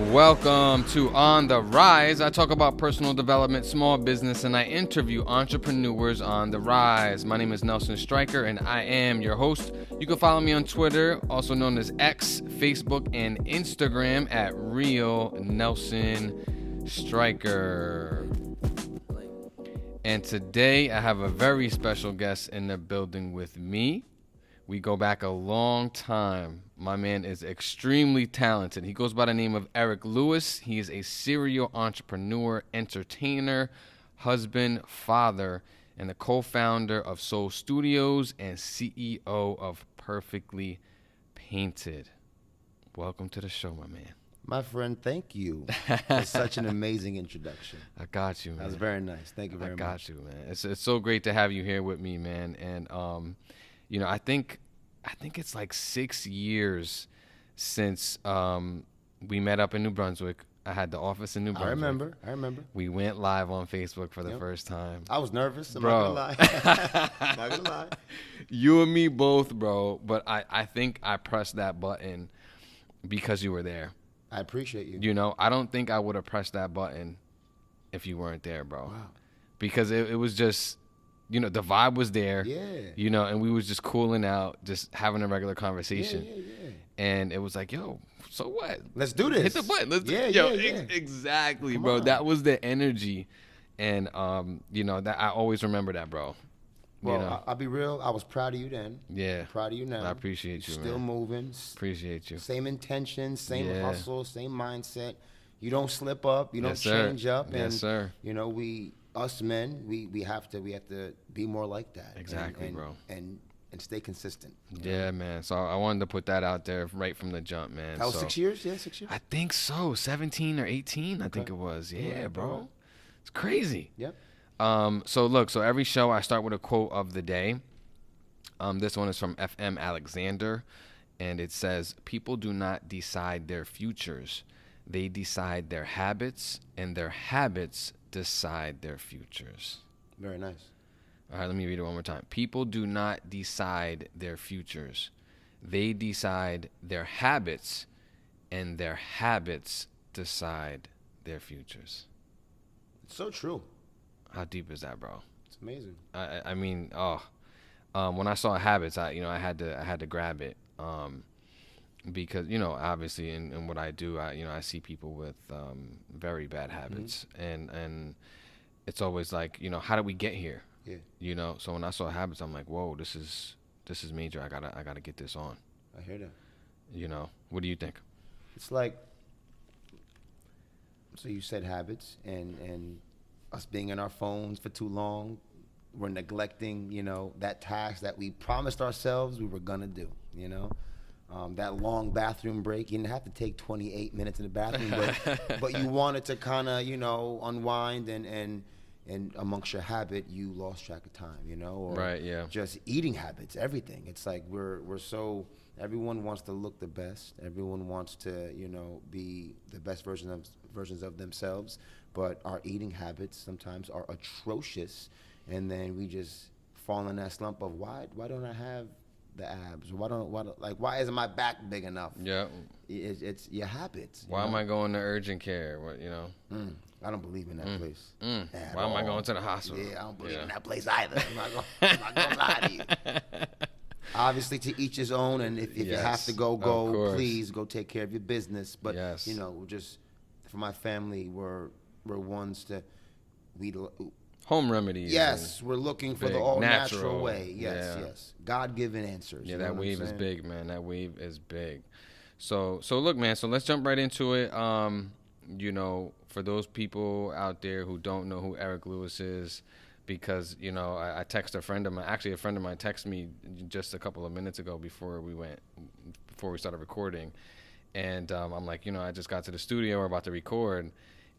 Welcome to On the Rise. I talk about personal development, small business, and I interview entrepreneurs on the rise. My name is Nelson Stryker, and I am your host. You can follow me on Twitter, also known as X, Facebook, and Instagram at Real Nelson Stryker. And today I have a very special guest in the building with me. We go back a long time. My man is extremely talented. He goes by the name of Devin Lewis. He is a serial entrepreneur, entertainer, husband, father, and the co-founder of Soul Studios and CEO of Perfectly Painted. Welcome to the show, my man. My friend, thank you for such an amazing introduction. I got you, man. That was very nice. Thank you very much. I got you, man. It's so great to have you here with me, man. And I think it's like 6 years since we met up in New Brunswick. I had the office in New Brunswick. I remember. We went live on Facebook for the first time. I was nervous. I'm Bro. not gonna lie. Not gonna lie. You and me both, bro. But I think I pressed that button because you were there. I appreciate you. You know, I don't think I would have pressed that button if you weren't there, bro. Wow. Because it was just, the vibe was there. Yeah. And we was just cooling out, just having a regular conversation. Yeah. And it was like, yo, so what? Let's do this. Hit the button. Let's Yeah. Exactly, Come bro. on. That was the energy. And, that I always remember that, bro. Well, I'll be real. I was proud of you then. Yeah. Proud of you now. I appreciate you, Still man. moving. Appreciate you. Same intention, same Yeah. hustle, same mindset. You don't slip up. You don't Yes, sir. change up. Yes, sir. Us men, we have to be more like that. Exactly, and, bro. And stay consistent. Yeah, man. So I wanted to put that out there right from the jump, man. That was 6 years? Yeah, 6 years? I think so. 17 or 18, I think it was. Yeah, bro. It's crazy. Yep. So every show I start with a quote of the day. This one is from F.M. Alexander, and it says, "People do not decide their futures. They decide their habits, and their habits decide their futures." Very nice. All right, let me read it one more time. People do not decide their futures. They decide their habits, and their habits decide their futures. It's so true. How deep is that, bro? It's amazing. I mean, when I saw habits, I had to grab it, because obviously in what I do, I see people with very bad habits, and it's always like, how did we get here? Yeah. So when I saw habits, I'm like, whoa, this is major. I gotta get this on. I hear that. What do you think? It's like, so you said habits, and us being in our phones for too long, we're neglecting, that task that we promised ourselves we were gonna do. That long bathroom break. You didn't have to take 28 minutes in the bathroom break, but you wanted to kind of, unwind, and amongst your habit, you lost track of time, or Right, yeah. just eating habits, everything. It's like we're so, everyone wants to look the best. Everyone wants to, be the best versions of themselves, but our eating habits sometimes are atrocious, and then we just fall in that slump of why don't I have the abs? Why isn't my back big enough? Yeah. It's your habits. Why am I going to urgent care? I don't believe in that place. Why am I going to the hospital? Yeah, I don't believe in that place either. I'm not gonna lie to you. Obviously, to each his own, and if you have to go, please go take care of your business. But just for my family, we're ones to home remedies. Yes, we're looking for the all natural way. Yes. God-given answers. Yeah, that wave is big, man. That wave is big. So look, man. So let's jump right into it. For those people out there who don't know who Devin Lewis is, because I text a friend of mine. Actually, a friend of mine texted me just a couple of minutes ago before we started recording, and I'm like, I just got to the studio. We're about to record.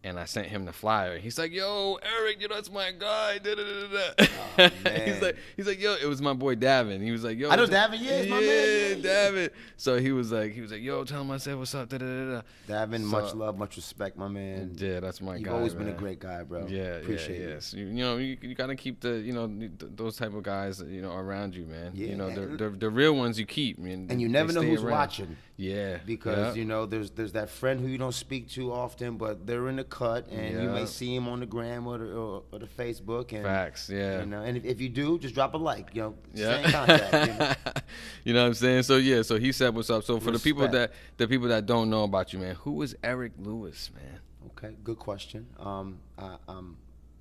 And I sent him the flyer. He's like, "Yo, Eric, that's my guy." Da, da, da, da. Oh, man. he's like, "Yo," it was my boy Davin. He was like, "Yo, I know Davin. Yeah, it's my man. Yeah. Davin." So he was like, "Yo, tell him I said what's up." Da, da, da, da. Davin, much love, much respect, my man. Yeah, that's my guy. You've always been a great guy, bro. Yeah, appreciate it. Yes. You gotta keep those type of guys around you, man. Yeah. The real ones you keep, man. And you never know who's watching. Yeah. Because there's that friend who you don't speak to often, but they're in the cut, and you may see him on the gram or the Facebook. And, facts. Yeah. And if you do, just drop a like. Stay in contact. You know what I'm saying? So so he said what's up. So for Respect. the people that don't know about you, man, who is Eric Lewis, man? Okay, good question.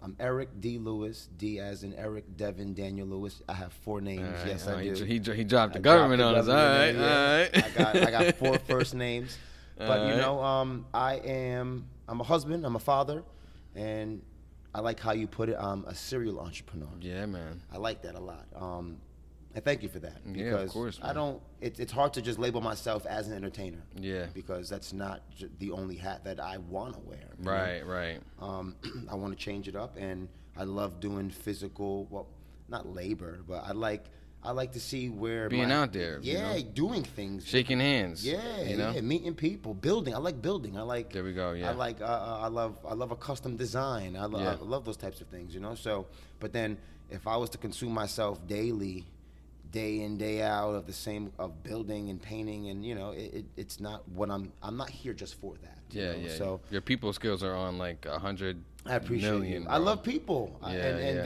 I'm Eric D. Lewis, D as in Eric, Devin, Daniel Lewis. I have 4 names. Yes, I do. He dropped the government on us. All right, yeah. all right. I got 4 first names. But I'm a husband, I'm a father, and I like how you put it. I'm a serial entrepreneur. Yeah, man. I like that a lot. And thank you for that. Because yeah, of course, man. It's hard to just label myself as an entertainer. Yeah. Because that's not the only hat that I want to wear. Right. I want to change it up, and I love doing physical, well, not labor, but I like to see where being out there. Yeah, doing things. Shaking hands. Yeah, meeting people, building. I like building. There we go, yeah. I love a custom design. I love those types of things, So, but then if I was to consume myself daily, day in, day out of building and painting, and it's not what I'm not here just for that. Yeah. So your people skills are on like 100 I appreciate million. you. I love people, and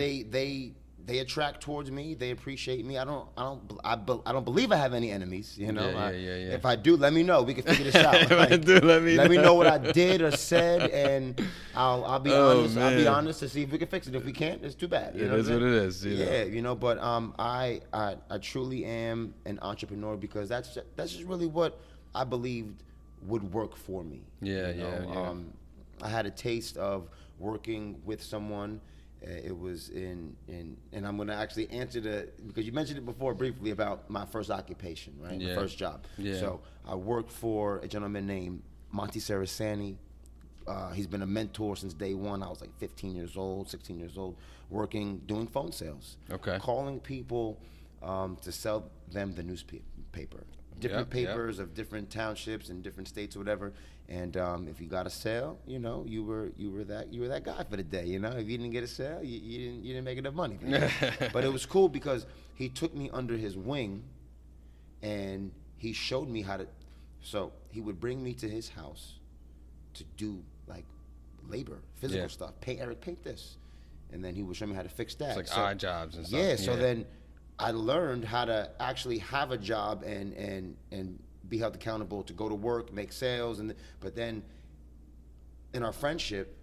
they attract towards me. They appreciate me. I don't believe I have any enemies. Yeah. If I do, let me know. We can figure this out. If I do, let me know what I did or said, and I'll be honest. Man. I'll be honest to see if we can fix it. If we can't, it's too bad. It is what it is. But I truly am an entrepreneur because that's just really what I believed would work for me. Yeah. I had a taste of working with someone. It was and I'm going to actually answer because you mentioned it before briefly about my first occupation, right? Yeah. The first job. Yeah. So I worked for a gentleman named Monty Sarasani. He's been a mentor since day one. I was like 15 years old, 16 years old, doing phone sales. Okay. Calling people to sell them the newspaper. Different papers of different townships and different states or whatever. And if you got a sale, you were that guy for the day. If you didn't get a sale, you didn't make enough money. But it was cool because he took me under his wing, and he showed me how to. So he would bring me to his house to do like labor, physical stuff. Eric, paint this, and then he would show me how to fix that. It's like odd jobs and stuff. Yeah. So then I learned how to actually have a job and be held accountable to go to work, make sales, but then in our friendship,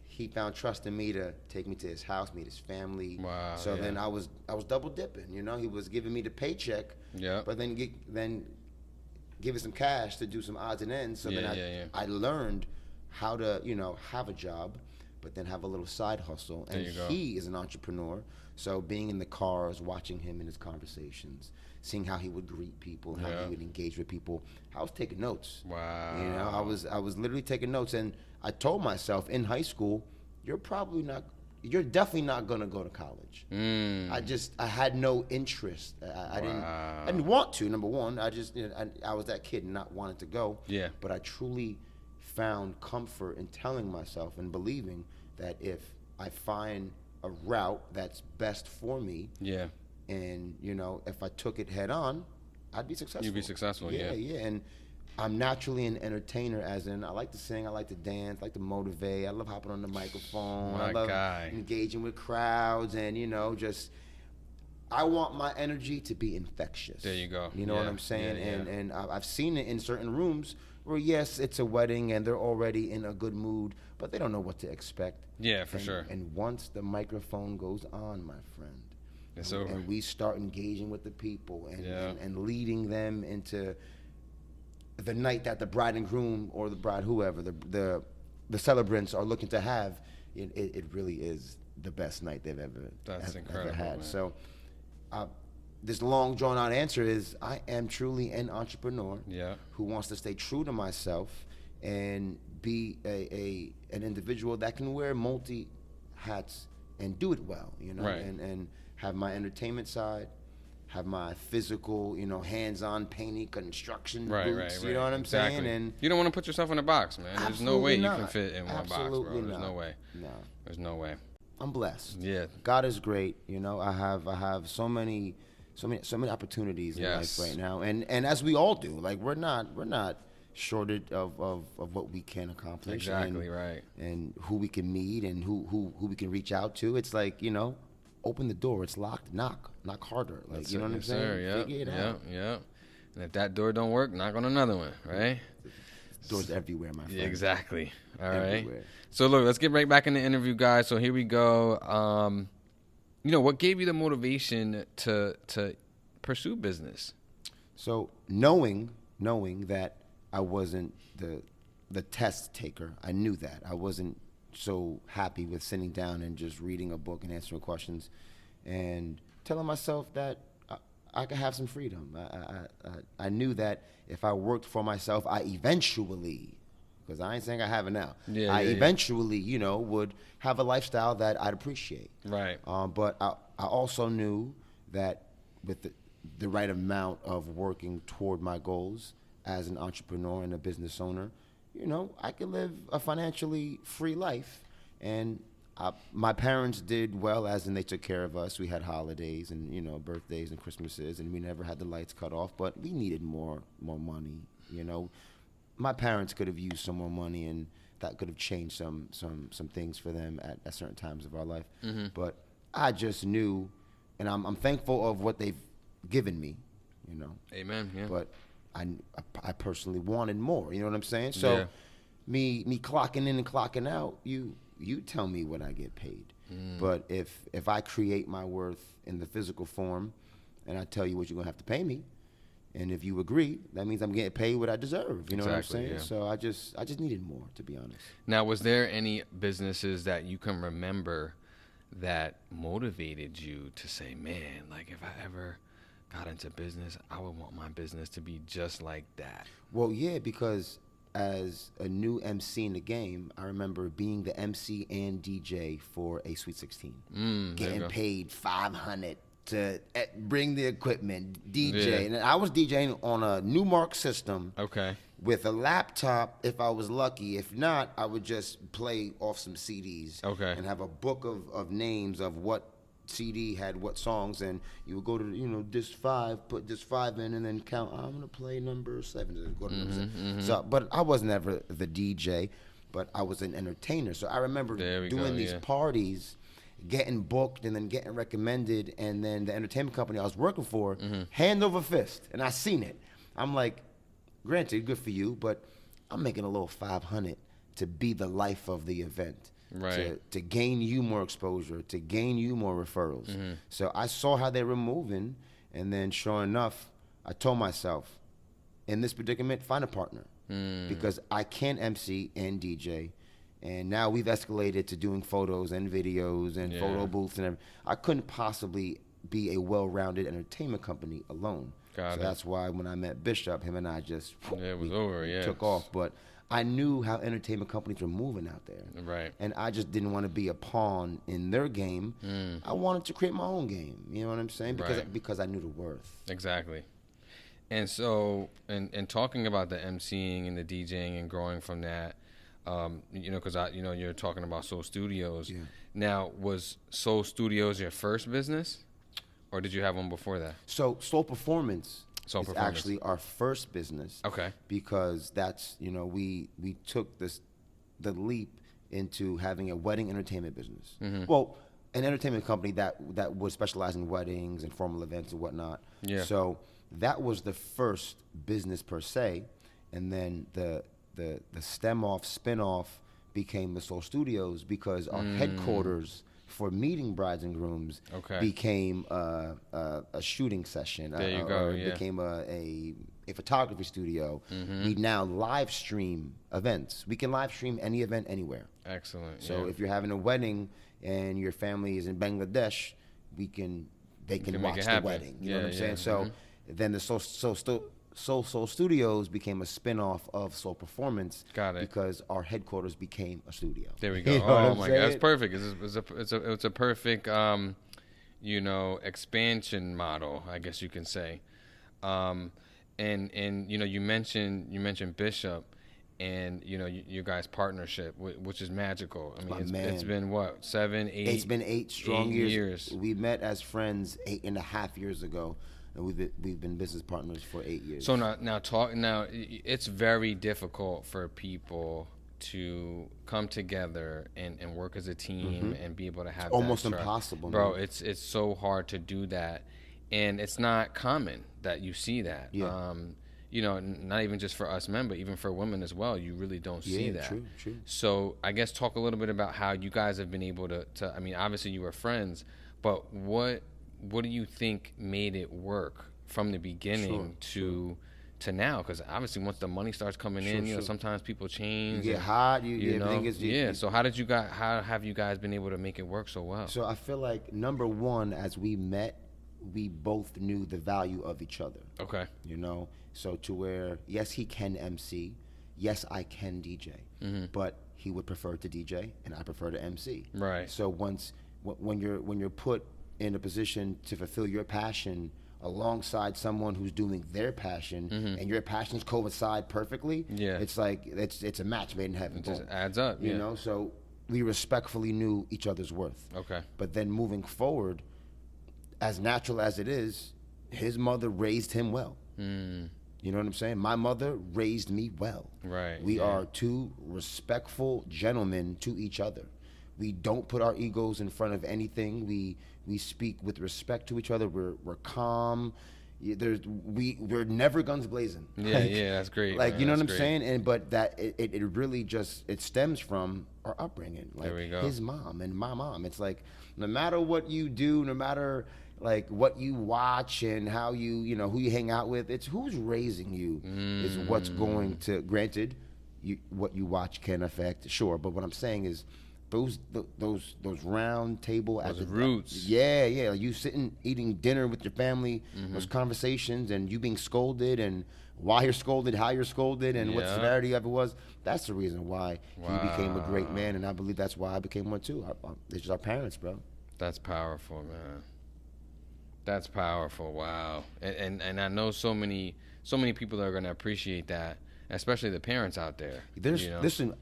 he found trust in me to take me to his house, meet his family. Wow. So then I was double dipping. He was giving me the paycheck, but then giving some cash to do some odds and ends. So then I learned how to have a job, but then have a little side hustle. And he is an entrepreneur. So being in the cars, watching him in his conversations, seeing how he would greet people, how he would engage with people, I was taking notes. Wow. I was literally taking notes, and I told myself in high school, you're definitely not gonna go to college. I had no interest. I didn't want to. Number one, I was that kid not wanting to go. Yeah. But I truly found comfort in telling myself and believing that if I find a route that's best for me, and if I took it head on, I'd be successful. You'd be successful. Yeah. And I'm naturally an entertainer, as in I like to sing, I like to dance, I like to motivate, I love hopping on the microphone, I love engaging with crowds, and I want my energy to be infectious. There you go. You know what I'm saying? And I've seen it in certain rooms where, yes, it's a wedding and they're already in a good mood, but they don't know what to expect. Yeah, for sure. And once the microphone goes on, my friend, it's over. And we start engaging with the people and leading them into the night that the bride and groom, or the bride, whoever, the celebrants are looking to have, it really is the best night they've ever had. Man. So this long drawn out answer is I am truly an entrepreneur who wants to stay true to myself and be an individual that can wear multi hats and do it well, you know, Right. and have my entertainment side, have my physical, you know, hands-on painting, construction boots, you know what I'm saying? And you don't want to put yourself in a box, man. There's no way you can fit in one box, bro. Absolutely There's not. no way. No. There's no way. I'm blessed. Yeah. God is great. You know, I have so many opportunities in life right now, and as we all do, like we're not shorted of what we can accomplish. Exactly, right. And who we can meet and who we can reach out to. It's like, you know, open the door. It's locked. Knock harder. Like, That's you know what I'm saying? Sir. Figure it out. Yep. And if that door don't work, knock on another one, right? Doors everywhere, my friend. Yeah, exactly. All Everywhere. right. So look, let's get right back in the interview, guys. So here we go. You know, what gave you the motivation to pursue business? So knowing that I wasn't the test taker, I knew that. I wasn't so happy with sitting down and just reading a book and answering questions, and telling myself that I could have some freedom. I knew that if I worked for myself, I eventually, because I ain't saying I have it now, I eventually, you know, would have a lifestyle that I'd appreciate. Right. But I also knew that with the right amount of working toward my goals as an entrepreneur and a business owner, you know, I could live a financially free life. And my parents did well, as in they took care of us. We had holidays and, you know, birthdays and Christmases, and we never had the lights cut off, but we needed more money, you know. My parents could have used some more money, and that could have changed some things for them at certain times of our life. Mm-hmm. But I just knew, and I'm thankful of what they've given me, you know. Amen. Yeah. But I personally wanted more. You know what I'm saying? So me clocking in and clocking out, you tell me what I get paid. But if I create my worth in the physical form, and I tell you what you're gonna have to pay me, and if you agree, that means I'm getting paid what I deserve. You know what I'm saying? Yeah. So I just needed more, to be honest. Now, was there any businesses that you can remember that motivated you to say, man, like if I ever got into business, I would want my business to be just like that? Well, yeah, because as a new MC in the game, I remember being the MC and DJ for a Sweet 16, getting paid $500 to bring the equipment, DJ, and I was DJing on a Newmark system. Okay. With a laptop, if I was lucky. If not, I would just play off some CDs. Okay. And have a book of names of what CD had what songs, and you would go to, you know, disc 5, put disc 5 in, and then count. I'm gonna play number 7. Go to number 7. So, but I was never the DJ, but I was an entertainer. So I remember doing these parties, getting booked, and then getting recommended, and then the entertainment company I was working for, hand over fist, and I seen it. I'm like, granted, good for you, but I'm making a little $500 to be the life of the event. Right. To gain you more exposure, to gain you more referrals. So I saw how they were moving, and then sure enough, I told myself, in this predicament, find a partner. Because I can MC and DJ, and now we've escalated to doing photos and videos and photo booths and everything. I couldn't possibly be a well-rounded entertainment company alone. So that's why when I met Bishop, him and I just took off. But I knew how entertainment companies were moving out there. Right. And I just didn't want to be a pawn in their game. I wanted to create my own game. You know what I'm saying? Because I knew the worth. Exactly. And so, and talking about the MCing and the DJing and growing from that, you know, because you're talking about Soul Studios. Yeah. Now, was Soul Studios your first business, or did you have one before that? So Soul Performance is actually our first business. Okay. Because that's, you know, we took the leap into having a wedding entertainment business. Well, an entertainment company that would specialize in weddings and formal events and whatnot. Yeah. So that was the first business per se, and then the stem-off, spin-off became the Soul Studios, because our headquarters for meeting brides and grooms became a shooting session. There you go. It became a photography studio. We now live stream events. We can live stream any event anywhere. Excellent. So if you're having a wedding and your family is in Bangladesh, they can watch the wedding. You know what I'm saying? So then the Soul Studios became a spin-off of Soul Performance. Got it. Because our headquarters became a studio. There we go. You know Oh my God, saying? it's perfect. It's a perfect expansion model, I guess you can say. And you mentioned Bishop, and you guys' partnership, which is magical. I mean, it's been what, 7, 8? It's been 8 strong years. We met as friends 8.5 years ago, and we've been business partners for 8 years. So now it's very difficult for people to come together and work as a team and be able to have almost that trust. Impossible, bro. man. It's so hard to do that, and it's not common that you see that. Yeah. Not even just for us men, but even for women as well. You really don't see that. True. So I guess talk a little bit about how you guys have been able to. I mean, obviously you were friends, but what do you think made it work from the beginning to now? Because obviously once the money starts coming in, sometimes people change. You get hot. Everything is. So how have you guys been able to make it work so well? So I feel like number one, as we met, we both knew the value of each other. Okay. So to where, yes, he can MC, yes, I can DJ, but he would prefer to DJ and I prefer to MC. Right. So when you're put in a position to fulfill your passion alongside someone who's doing their passion, and your passions coincide perfectly, it's like it's a match made in heaven. It just adds up. So we respectfully knew each other's worth. Okay. But then moving forward, as natural as it is, his mother raised him well. You know what I'm saying? My mother raised me well. Right. We are two respectful gentlemen to each other. We don't put our egos in front of anything. We speak with respect to each other. We're calm. We're never guns blazing. Yeah, that's great. Like, man, you know what I'm great. saying? But that it really just stems from our upbringing. Like there we go. His mom and my mom. It's like no matter what you do, no matter like what you watch and how you who you hang out with, it's who's raising you is what's going to. Granted, what you watch can affect, sure, but what I'm saying is those round table those roots. Yeah, like you sitting eating dinner with your family, those conversations, and you being scolded, and why you're scolded, how you're scolded, and what severity of it was. That's the reason why he became a great man, and I believe that's why I became one too. It's just our parents, bro. That's powerful, man. That's powerful. Wow. And I know so many people are going to appreciate that, especially the parents out there. Listen,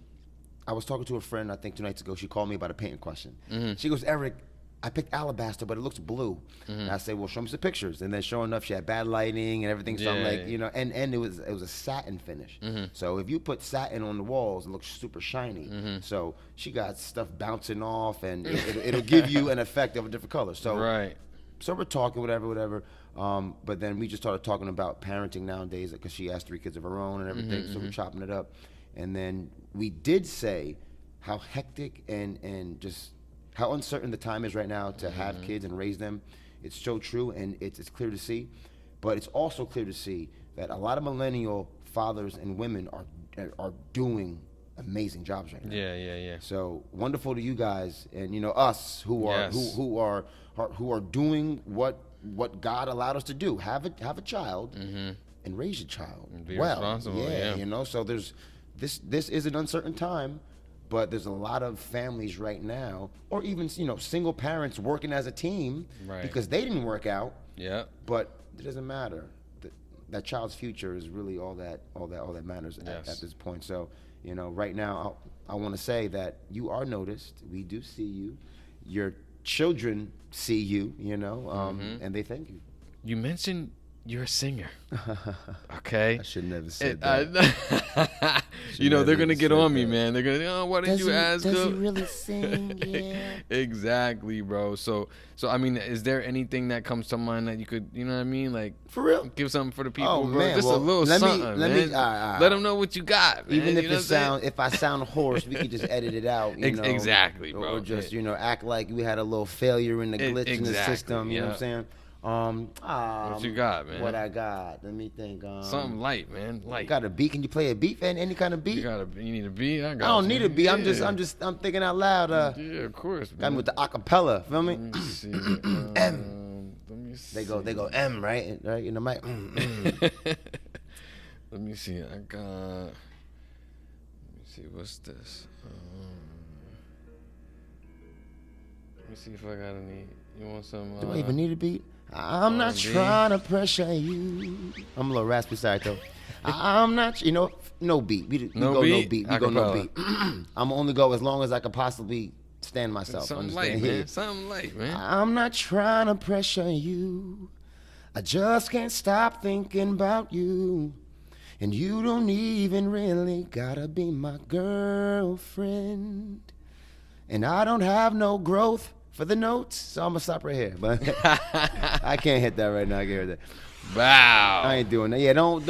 I was talking to a friend, I think 2 nights ago. She called me about a painting question. She goes, Eric, I picked alabaster, but it looks blue. And I said, well, show me some pictures. And then sure enough, she had bad lighting and everything. So I'm like, and it was a satin finish. So if you put satin on the walls, it looks super shiny. So she got stuff bouncing off, and it'll give you an effect of a different color. So right. So we're talking, whatever. But then we just started talking about parenting nowadays because she has 3 kids of her own and everything. So we're chopping it up. And then we did say how hectic and just how uncertain the time is right now to have kids and raise them. It's so true, and it's clear to see. But it's also clear to see that a lot of millennial fathers and women are doing amazing jobs right now. Yeah. So wonderful to you guys, and us who are doing what God allowed us to do. Have a child and raise your child. And be responsible. Yeah. So there's this is an uncertain time, but there's a lot of families right now, or even single parents working as a team because they didn't work out. Yeah. But it doesn't matter. That child's future is really all that matters at this point. So. Right now, I want to say that you are noticed. We do see you. Your children see you, and they thank you. You mentioned you're a singer. Okay? I should never said that. They're going to get on me, man. They're going to, why didn't you ask him? Does he really sing? Yeah. Exactly, bro. So I mean, is there anything that comes to mind that you could, like, for real, give something for the people? Oh, bro? man. Just a little something, man. Let them know what you got, man. Even if I sound horsed, we could just edit it out. Exactly, bro. Or just, act like we had a little failure in the glitch in the system. You know what I'm saying? What you got, man? What I got? Let me think. Something light, man. Light. Got a beat? Can you play a beat, man? Any kind of beat? You need a beat? I don't need a beat. Yeah. I'm thinking out loud. Yeah, of course. Got me with the acapella. Feel me? Let me see. M. Let me see. They go M, right? Right in the mic. Let me see. I got. Let me see. What's this? Let me see if I got any. You want some? Do I even need a beat? I'm not trying to pressure you. I'm a little raspy, sorry though. I'm not, no beat. We go no beat. We go no beat. I'm only go as long as I can possibly stand myself. Something light, man. Something light, man. I'm not trying to pressure you. I just can't stop thinking about you. And you don't even really gotta be my girlfriend. And I don't have no growth for the notes, so I'm gonna stop right here. But I can't hit that right now. I can't hear that. Wow. I ain't doing that. Yeah, don't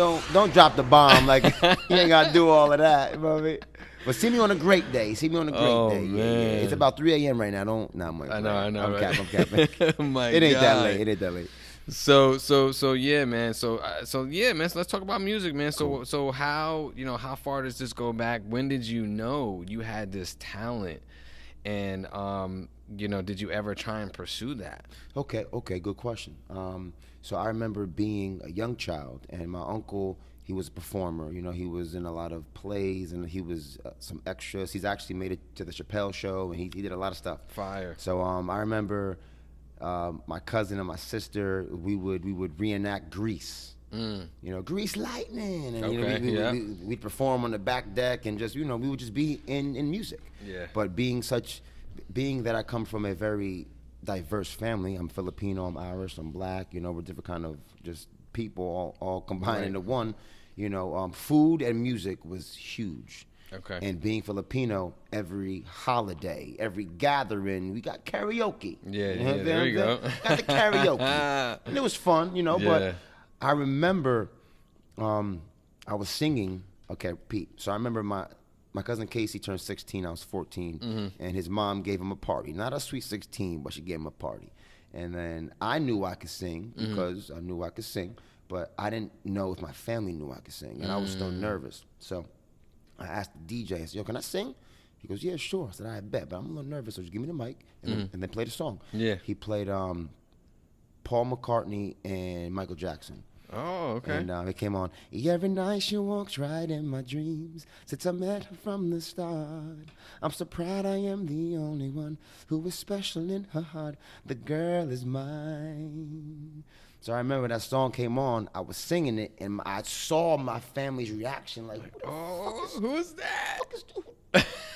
drop the bomb. Like you ain't gotta do all of that. You know what I mean? But see me on a great day. See me on a great day. Man. Yeah. It's about 3 a.m. right now. I'm I know. I'm right? capping. Oh my It ain't God. that late. So yeah, man. So yeah, man. So let's talk about music, man. Cool. So how how far does this go back? When did you know you had this talent? And did you ever try and pursue that? Okay, good question. So I remember being a young child, and my uncle, he was a performer. He was in a lot of plays, and he was some extras. He's actually made it to the Chappelle Show, and he did a lot of stuff. Fire. So I remember my cousin and my sister, we would reenact Grease. Grease Lightning, and we'd perform on the back deck, and just we would just be in music. Yeah. But being that I come from a very diverse family, I'm Filipino, I'm Irish, I'm black. We're different kind of just people all combined into one. Food and music was huge. Okay. And being Filipino, every holiday, every gathering, we got karaoke. Yeah, there you go. Got the karaoke, and it was fun, Yeah. But I remember I was singing. Okay, Pete. So I remember my cousin Casey turned 16. I was 14, and his mom gave him a party. Not a sweet 16, but she gave him a party. And then I knew I could sing because I knew I could sing, but I didn't know if my family knew I could sing, and I was still nervous. So I asked the DJ, I said, "Yo, can I sing?" He goes, "Yeah, sure." I said, "I bet, but I'm a little nervous, so just give me the mic and then play the song." Yeah. He played Paul McCartney and Michael Jackson. Oh, okay. And it came on. Every night she walks right in my dreams. Since I met her from the start, I'm so proud I am the only one who is special in her heart. The girl is mine. So I remember that song came on. I was singing it, and I saw my family's reaction, like, who's that?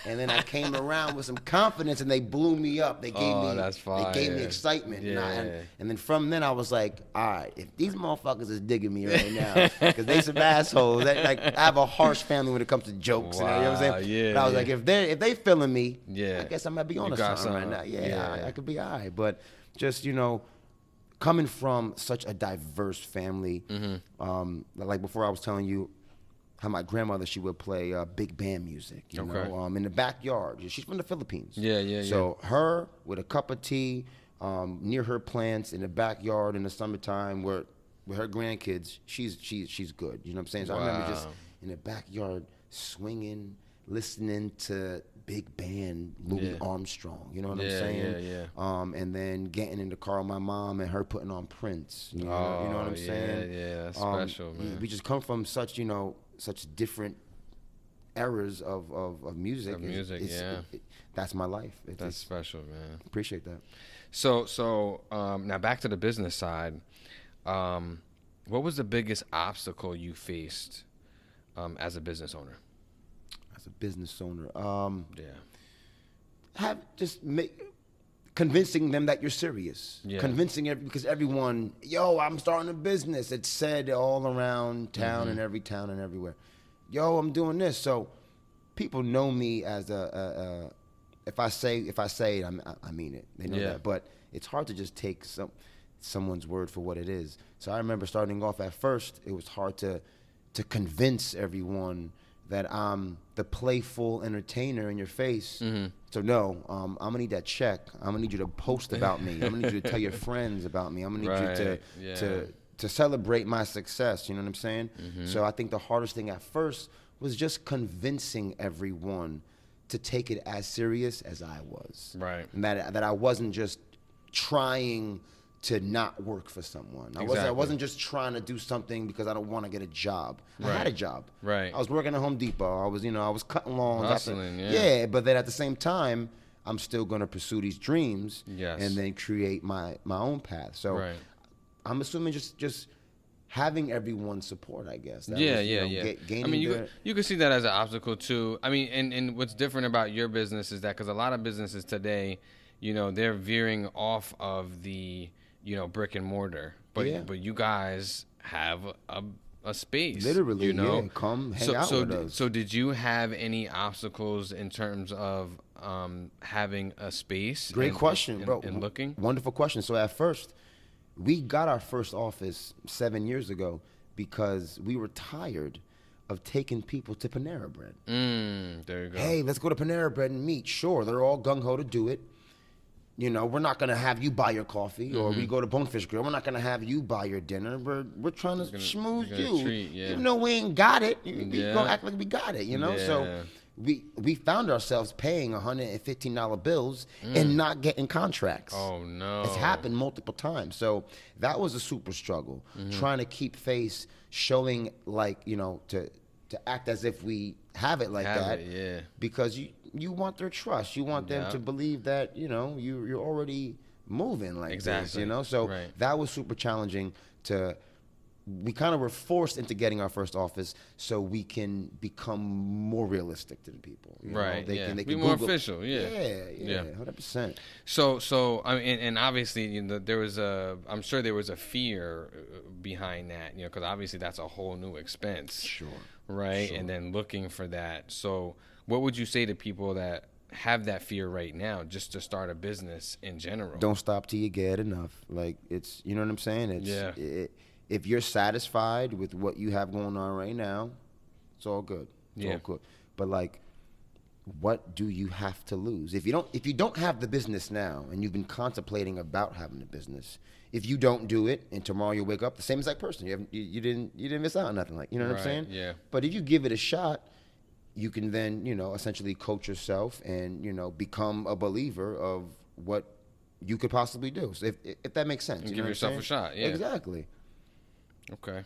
And then I came around with some confidence, and they blew me up. They gave me, that's fire. They gave me excitement. Yeah. And then from then I was like, all right, if these motherfuckers is digging me right now, because they some assholes. I have a harsh family when it comes to jokes. Wow, and, you know what I'm saying? yeah, but I was like, if they feeling me, yeah, I guess I might be on you to got something right now. Yeah. I could be all right. But just coming from such a diverse family, like before I was telling you how my grandmother, she would play big band music, you know, in the backyard. She's from the Philippines. So her with a cup of tea near her plants in the backyard in the summertime with her grandkids, she's good. You know what I'm saying? So I remember just in the backyard swinging, listening to big band Louis Armstrong, you know what I'm saying? And then getting in the car with my mom and her putting on Prince. You know what I'm saying? Yeah, that's special, man. We just come from such, such different eras of music. That's my life. That's special, man. Appreciate that. So now back to the business side. What was the biggest obstacle you faced as a business owner? As a business owner, convincing them that you're serious. Convincing because everyone, I'm starting a business. It's said all around town and every town and everywhere. I'm doing this. So people know me as if I say it, I mean it. They know that. But it's hard to just take someone's word for what it is. So I remember starting off at first, it was hard to convince everyone that I'm the playful entertainer in your face. So no, I'm gonna need that check. I'm gonna need you to post about me. I'm gonna need you to tell your friends about me. I'm gonna need you to celebrate my success. You know what I'm saying? So I think the hardest thing at first was just convincing everyone to take it as serious as I was. Right. And that I wasn't just trying to not work for someone. Exactly. I wasn't just trying to do something because I don't want to get a job. I had a job. Right. I was working at Home Depot. I was cutting lawns. Hustling, but then at the same time, I'm still going to pursue these dreams and then create my own path. So I'm assuming just having everyone's support, I guess. I mean, you can see that as an obstacle too. I mean, and what's different about your business is that because a lot of businesses today, they're veering off of the, brick and mortar, but you guys have a space. Literally, come hang out with us. So did you have any obstacles in terms of having a space? Great question, bro. And looking? Wonderful question. So at first, we got our first office 7 years ago because we were tired of taking people to Panera Bread. There you go. Hey, let's go to Panera Bread and meet. Sure, they're all gung-ho to do it. We're not going to have you buy your coffee, or we go to Bonefish Grill. We're not going to have you buy your dinner. We're trying to schmooze you. Even though we ain't got it, we going to act like we got it, So we found ourselves paying $115 bills and not getting contracts. Oh, no. It's happened multiple times. So that was a super struggle, trying to keep face, showing to act as if we have it like that. Because you want their trust. You want them to believe that, you're already moving like this, So that was super challenging we kind of were forced into getting our first office so we can become more realistic to the people. They can be Google. More official. 100%. So I mean, and obviously, there was I'm sure there was a fear behind that, because obviously that's a whole new expense. Sure. Right. Sure. And then looking for that. So what would you say to people that have that fear right now just to start a business in general? Don't stop till you get enough. Like it's, you know what I'm saying? If you're satisfied with what you have going on right now, it's all good. It's all good. But what do you have to lose? If you don't have the business now and you've been contemplating about having a business, if you don't do it and tomorrow you wake up the same exact person, you didn't miss out on nothing. What I'm saying? Yeah. But if you give it a shot, you can then, essentially coach yourself and, become a believer of what you could possibly do. So if that makes sense. And give yourself a shot. Yeah. Exactly. Okay.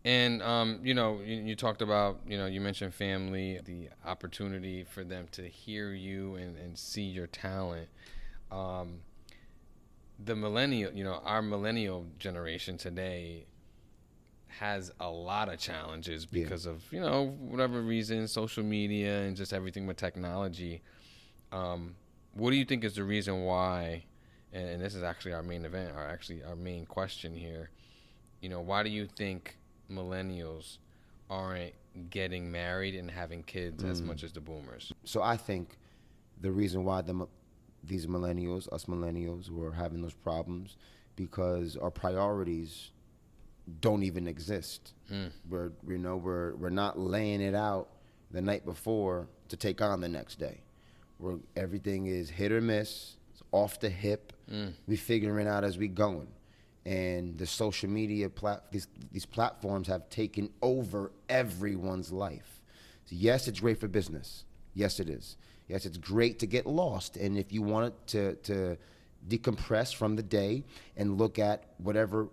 And, you talked about, you mentioned family, the opportunity for them to hear you and see your talent. The millennial, our millennial generation today has a lot of challenges because of, whatever reason, social media and just everything with technology. What do you think is the reason why, and this is actually our main event, or actually our main question here, why do you think millennials aren't getting married and having kids as much as the boomers? So I think the reason why these millennials, us millennials, were having those problems because our priorities don't even exist. We're not laying it out the night before to take on the next day. Everything is hit or miss. It's off the hip. We figuring it out as we going. And the social media these platforms have taken over everyone's life. So yes, it's great for business. Yes, it is. Yes, it's great to get lost. And if you want to decompress from the day and look at whatever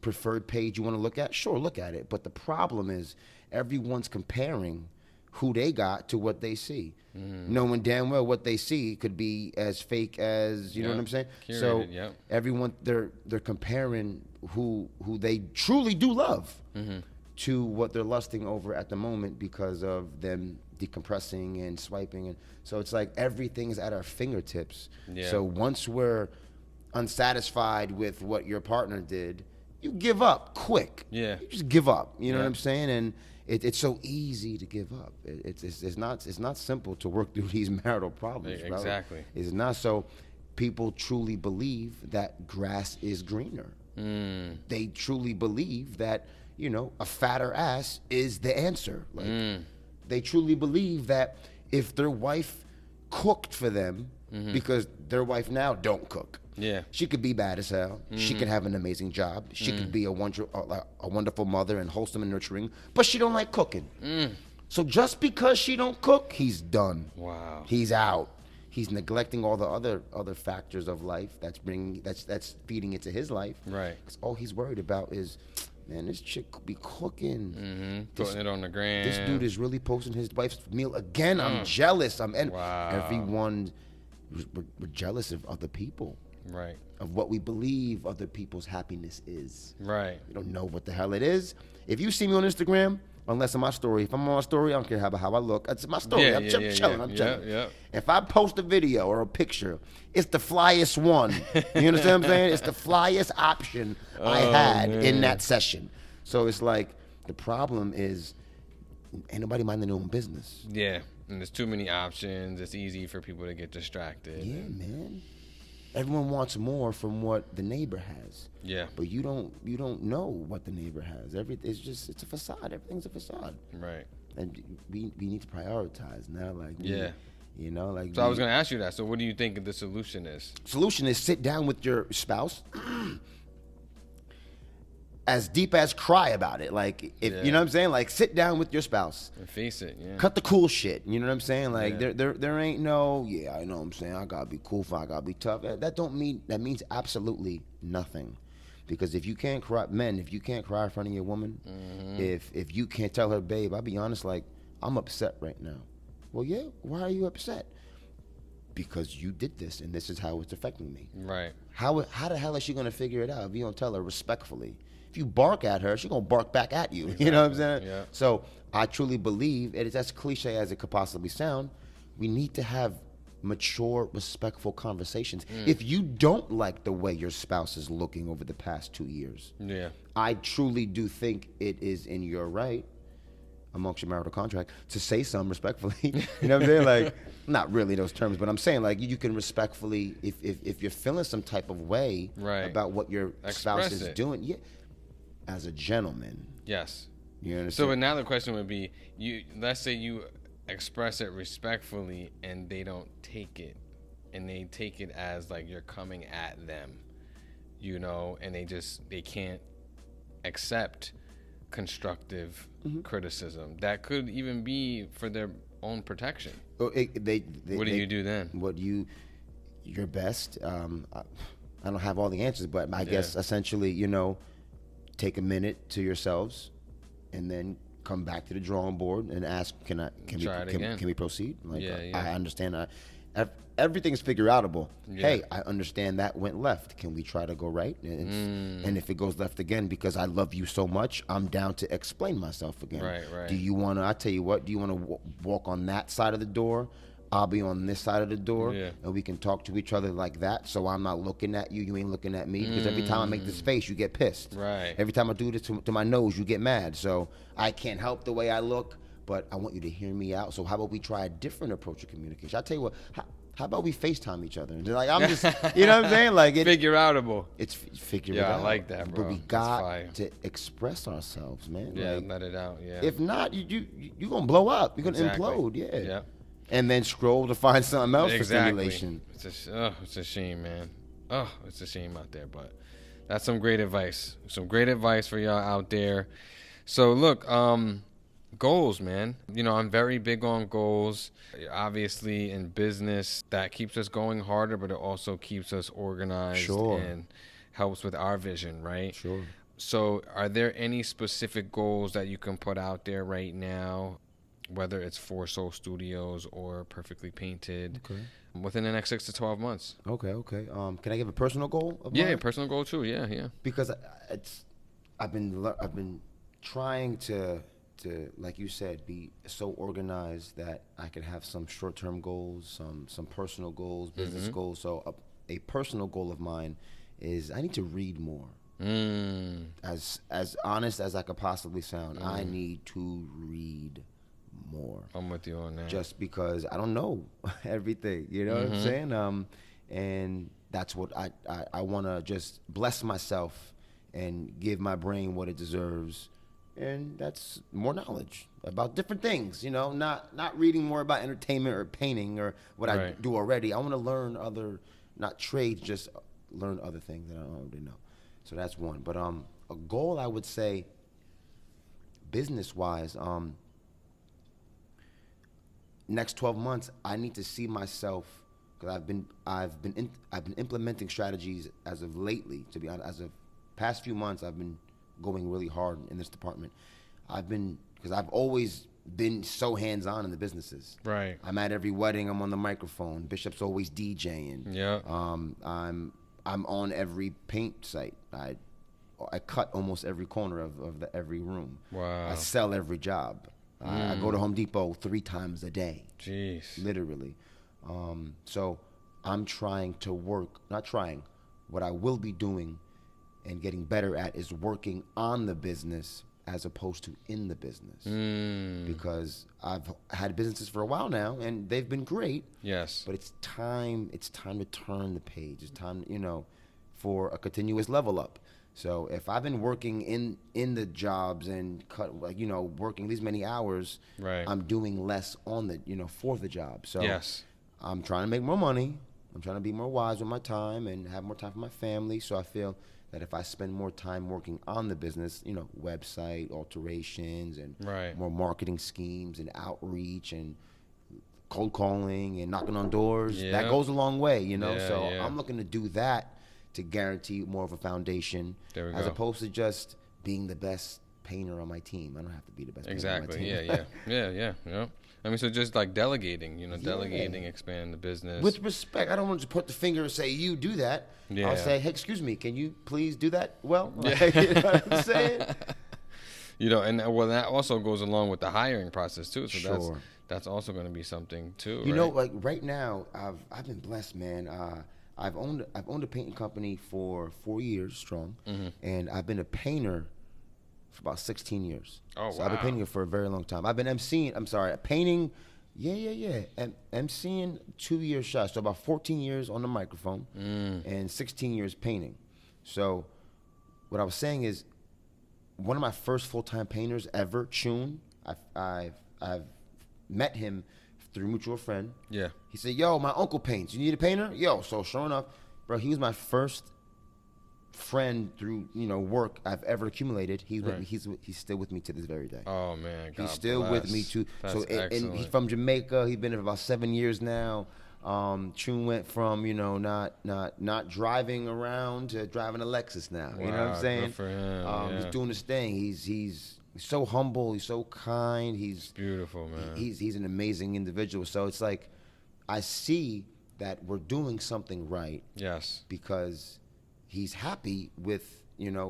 preferred page you want to look at, sure, look at it. But the problem is everyone's comparing who they got to what they see, knowing damn well what they see could be as fake as, you know what I'm saying? Curated, everyone, they're comparing who they truly do love to what they're lusting over at the moment because of them decompressing and swiping. And so it's like everything's at our fingertips. So once we're unsatisfied with what your partner did, you give up quick. You just give up. You know what I'm saying? And it's so easy to give up. It's not simple to work through these marital problems. Exactly. It's not. So people truly believe that grass is greener. They truly believe that a fatter ass is the answer. They truly believe that if their wife cooked for them, because their wife now don't cook. She could be bad as hell. She could have an amazing job. She could be a wonderful mother and wholesome and nurturing, but she don't like cooking. So just because she don't cook, he's done. Wow. He's out. he's neglecting all the other factors of life that's feeding into his life. Right. 'Cause all he's worried about is, man, this chick could be cooking. Putting it on the gram. This dude is really posting his wife's meal again. I'm jealous. Wow. Everyone, we're jealous of other people. Right. Of what we believe other people's happiness is. Right. We don't know what the hell it is. If you see me on Instagram, unless in my story, if I'm on my story, I don't care how I look. It's my story. I'm chilling. I'm chilling. Yeah. If I post a video or a picture, it's the flyest one. You understand what I'm saying? It's the flyest option I had in that session. So it's like, the problem is, ain't nobody minding their own business. Yeah. And there's too many options. It's easy for people to get distracted. Yeah, man. Everyone wants more from what the neighbor has. Yeah. But you don't know what the neighbor has. It's a facade. Everything's a facade. Right. And we need to prioritize now. Like, you know, like. So I was going to ask you that. So what do you think the solution is? Solution is sit down with your spouse. As deep as cry about it. Like, if you know what I'm saying? Like, sit down with your spouse. And face it, yeah. Cut the cool shit. You know what I'm saying? Like, there ain't no, I know what I'm saying. I gotta be cool, I gotta be tough. That means absolutely nothing. Because if you can't cry, men, if you can't cry in front of your woman, if you can't tell her, babe, I'll be honest, like, I'm upset right now. Well, yeah, why are you upset? Because you did this, and this is how it's affecting me. Right. How the hell is she gonna figure it out if you don't tell her respectfully? If you bark at her, she's going to bark back at you. Exactly. You know what I'm saying? Yeah. So I truly believe, and it's as cliche as it could possibly sound, we need to have mature, respectful conversations. If you don't like the way your spouse is looking over the past 2 years, I truly do think it is in your right, amongst your marital contract, to say something respectfully. You know what I'm saying? Like, not really those terms, but I'm saying, like, you can respectfully, if you're feeling some type of way about what your spouse is doing, as a gentleman. Yes. You understand? So now the question would be, let's say you express it respectfully and they don't take it, and they take it as like you're coming at them, you know, and they can't accept constructive criticism. That could even be for their own protection. What do you do then? Your best. I don't have all the answers, but I guess essentially, you know, take a minute to yourselves, and then come back to the drawing board and ask, can we proceed? Like, I understand. Everything's figure outable. Hey, I understand that went left. Can we try to go right? And if it goes left again, because I love you so much, I'm down to explain myself again. Right. Do you want to? I tell you what. Do you want to walk on that side of the door? I'll be on this side of the door, and we can talk to each other like that. So I'm not looking at you, you ain't looking at me. Because every time I make this face, you get pissed. Right. Every time I do this to my nose, you get mad. So I can't help the way I look, but I want you to hear me out. So how about we try a different approach of communication? I'll tell you what, how about we FaceTime each other? And like, I'm just, you know what I'm saying? Like, figure outable. It's figure it out. Yeah, I like that, bro. But we got to express ourselves, man. Yeah, like, let it out, yeah. If not, you're going to blow up. You're going to implode, yeah. And then scroll to find something else for stimulation. It's a shame, man. Oh, it's a shame out there, but that's some great advice. Some great advice for y'all out there. So look, goals, man. You know, I'm very big on goals. Obviously, in business, that keeps us going harder, but it also keeps us organized and helps with our vision, right? Sure. So are there any specific goals that you can put out there right now, whether it's for Soul Studios or Perfectly Painted, within the next 6 to 12 months? Okay. Can I give a personal goal of mine? Yeah, personal goal too. Yeah. Because I've been trying to, like you said, be so organized that I could have some short-term goals, some personal goals, business goals. So a personal goal of mine is I need to read more. As honest as I could possibly sound, I need to read more. I'm with you on that. Just because I don't know everything, you know what I'm saying? And that's what I want to just bless myself and give my brain what it deserves. And that's more knowledge about different things, you know, not reading more about entertainment or painting or what I do already. I want to learn other, not trades, just learn other things that I don't already know. So that's one. But a goal, I would say, business-wise, next 12 months, I need to see myself because I've been implementing strategies as of lately. To be honest, as of past few months, I've been going really hard in this department. Because I've always been so hands-on in the businesses. Right. I'm at every wedding. I'm on the microphone. Bishop's always DJing. Yeah. I'm on every paint site. I cut almost every corner of every room. Wow. I sell every job. I go to Home Depot 3 times a day. Jeez. Literally. So I'm trying to work. Not trying. What I will be doing and getting better at is working on the business as opposed to in the business. Because I've had businesses for a while now and they've been great. Yes. But it's time to turn the page. It's time, for a continuous level up. So if I've been working in the jobs and working these many hours, right, I'm doing less on the, for the job. So yes, I'm trying to make more money. I'm trying to be more wise with my time and have more time for my family. So I feel that if I spend more time working on the business, website alterations and right, more marketing schemes and outreach and cold calling and knocking on doors, that goes a long way, I'm looking to do that to guarantee more of a foundation as opposed to just being the best painter on my team. I don't have to be the best painter on my team. Yeah. I mean, so just like delegating, delegating, expand the business. With respect. I don't want to just put the finger and say, you do that. Yeah. I'll say, hey, excuse me, can you please do that well? You know what I'm saying? And that also goes along with the hiring process too. So sure. That's also going to be something too. Like right now, I've been blessed, man. I've owned a painting company for 4 years strong, and I've been a painter for about 16 years. Oh, so wow. I've been painting for a very long time. I've been painting, emceeing 2 years shy. So about 14 years on the microphone and 16 years painting. So what I was saying is, one of my first full-time painters ever, Chun, I've met him through a mutual friend. Yeah. He said, yo, my uncle paints. You need a painter? Yo, so sure enough, bro, he was my first friend through, work I've ever accumulated. He's still with me to this very day. Oh, man. God he's still bless. with me too. That's so and he's from Jamaica. He's been there for about 7 years now. Chun went from, not driving around to driving a Lexus now. Wow, you know what I'm saying? Good for him. He's doing his thing. He's so humble. He's so kind. He's beautiful, man. He's an amazing individual. So it's like, I see that we're doing something right. Yes. Because he's happy with,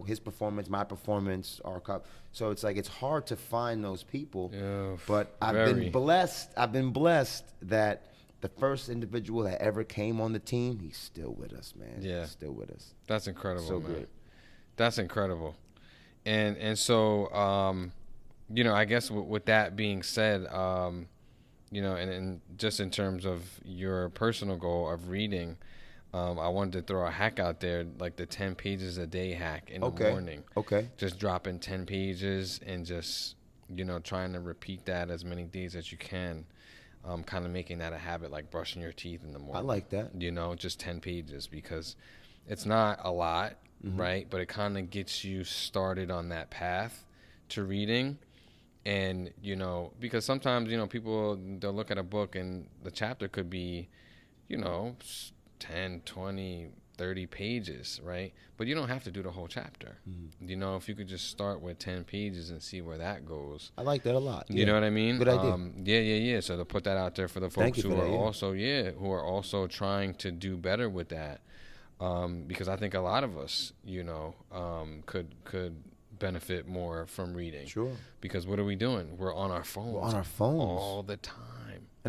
his performance, my performance, our cup. So it's like, it's hard to find those people. Yeah, but I've been blessed that the first individual that ever came on the team, he's still with us, man. Yeah. He's still with us. That's incredible, so man. Good. That's incredible. And so, I guess with that being said, and just in terms of your personal goal of reading, I wanted to throw a hack out there, like the 10 pages a day hack in the morning. Okay. Just dropping 10 pages and just, trying to repeat that as many days as you can. Kind of making that a habit, like brushing your teeth in the morning. I like that. Just 10 pages, because it's not a lot, right? But it kind of gets you started on that path to reading. And, because sometimes, people, they'll look at a book and the chapter could be, 10, 20, 30 pages, right? But you don't have to do the whole chapter. If you could just start with 10 pages and see where that goes. I like that a lot. You know what I mean? Good idea. Yeah. So to put that out there for the folks who are also trying to do better with that. Because I think a lot of us, could benefit more from reading. Sure. Because what are we doing? We're on our phones. All the time.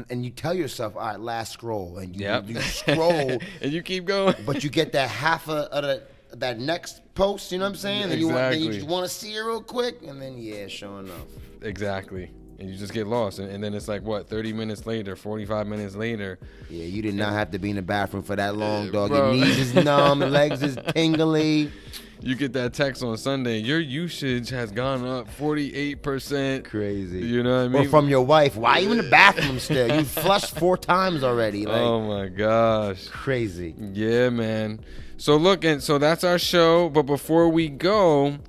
And you tell yourself, all right, last scroll, and you scroll, and you keep going, but you get that half of that next post. You know what I'm saying? And Exactly. you just want to see it real quick, and then sure enough, exactly. And you just get lost, and then it's like 30 minutes later, 45 minutes later. Yeah, you did not have to be in the bathroom for that long, dog. Your knees is numb, your legs is tingly. You get that text on Sunday, your usage has gone up 48%. Crazy. You know what I mean? Or from your wife, why are you in the bathroom still? You flushed 4 times already. Like, oh my gosh. Crazy. Yeah, man. So look, and so that's our show. But before we go,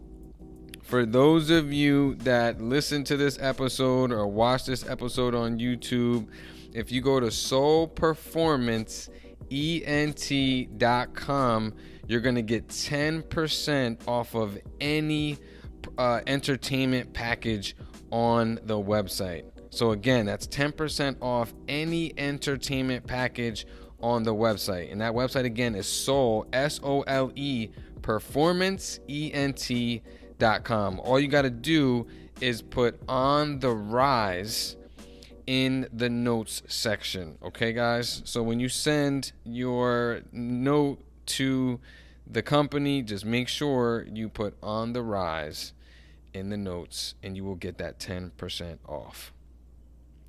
for those of you that listen to this episode or watch this episode on YouTube if you go to soulperformanceent.com, you're going to get 10% off of any entertainment package on the website. So again, that's 10% off any entertainment package on the website. And that website again is Soul, SOLE, performanceent.com. All you got to do is put On the Rise in the notes section. Okay, guys? So when you send your note to the company, just make sure you put On the Rise in the notes and you will get that 10% off.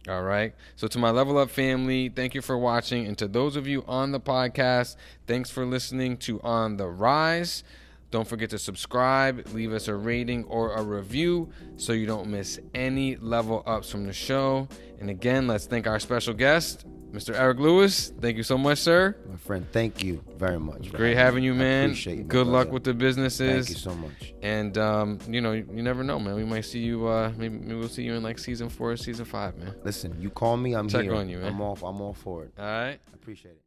All right. So to my Level Up family, thank you for watching. And to those of you on the podcast, thanks for listening to On the Rise. Don't forget to subscribe, leave us a rating or a review so you don't miss any level ups from the show. And again, let's thank our special guest, Mr. Eric Lewis. Thank you so much, sir. My friend, thank you very much. Great having you, man. I appreciate you, Good luck brother. with the businesses. Thank you so much. And, you never know, man. We might see you, maybe we'll see you in like season 4 or season 5, man. Listen, you call me, I'm Check here. on you, man. I'm all for it. All right. I appreciate it.